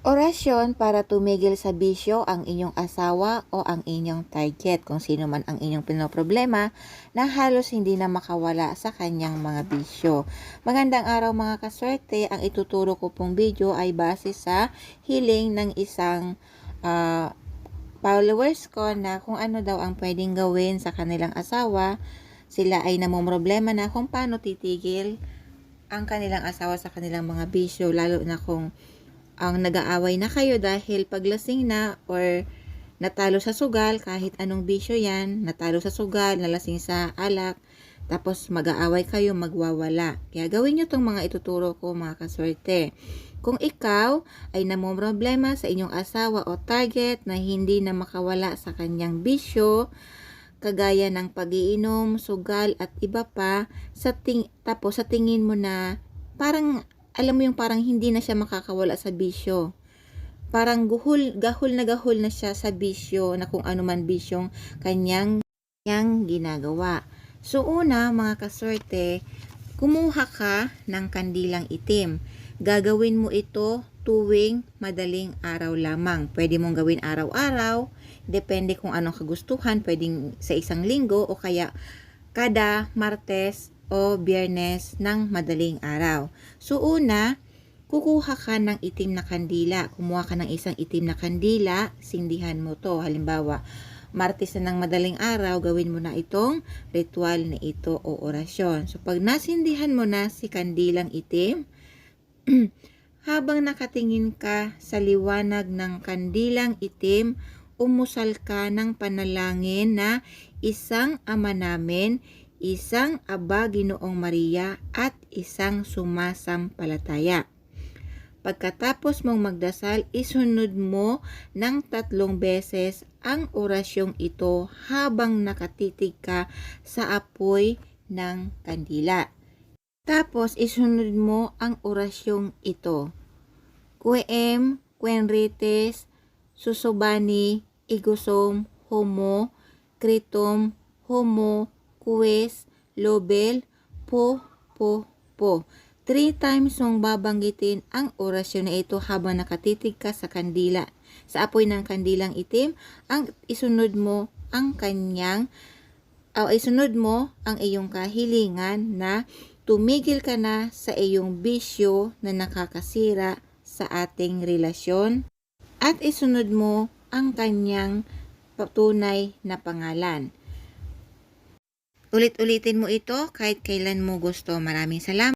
Orasyon para tumigil sa bisyo ang inyong asawa o ang inyong target, kung sino man ang inyong pinoproblema na halos hindi na makawala sa kanyang mga bisyo. Magandang araw mga kaswerte, ang ituturo ko pong video ay base sa hiling ng isang followers ko na kung ano daw ang pwedeng gawin sa kanilang asawa. Sila ay namomroblema na kung paano titigil ang kanilang asawa sa kanilang mga bisyo, lalo na kung ang nag-aaway na kayo dahil paglasing na or natalo sa sugal, kahit anong bisyo yan, natalo sa sugal, nalasing sa alak, tapos mag-aaway kayo, magwawala. Kaya gawin nyo tong mga ituturo ko mga kaswerte. Kung ikaw ay namomroblema sa inyong asawa o target na hindi na makawala sa kanyang bisyo, kagaya ng pag-iinom, sugal at iba pa, tapos sa tingin mo na parang alam mo yung parang hindi na siya makakawala sa bisyo. Parang gahol na siya sa bisyo na kung ano man bisyong kanyang ginagawa. So una mga kaswerte, kumuha ka ng kandilang itim. Gagawin mo ito tuwing madaling araw lamang. Pwede mong gawin araw-araw, depende kung anong kagustuhan, pwedeng sa isang linggo o kaya kada Martes o Biyernes ng madaling araw. So una, kukuha ka ng itim na kandila. Kumuha ka ng isang itim na kandila, sindihan mo to. Halimbawa, Martes na ng madaling araw, gawin mo na itong ritual na ito o orasyon. So pag nasindihan mo na si kandilang itim, habang nakatingin ka sa liwanag ng kandilang itim, umusal ka ng panalangin na isang Ama namin, isang Aba Ginoong Maria at isang sumasampalataya. Pagkatapos mong magdasal, isunod mo ng 3 beses ang orasyong ito habang nakatitig ka sa apoy ng kandila. Tapos isunod mo ang orasyong ito. Quem, Quenrites, Susobani, Igusom, Homo, Kritom, Homo, Kuwes, Lobel, Po. 3 times mong babanggitin ang orasyon na ito habang nakatitig ka sa kandila. Sa apoy ng kandilang itim, isunod mo ang iyong kahilingan na tumigil ka na sa iyong bisyo na nakakasira sa ating relasyon at isunod mo ang kanyang tunay na pangalan. Ulit-ulitin mo ito kahit kailan mo gusto. Maraming salamat.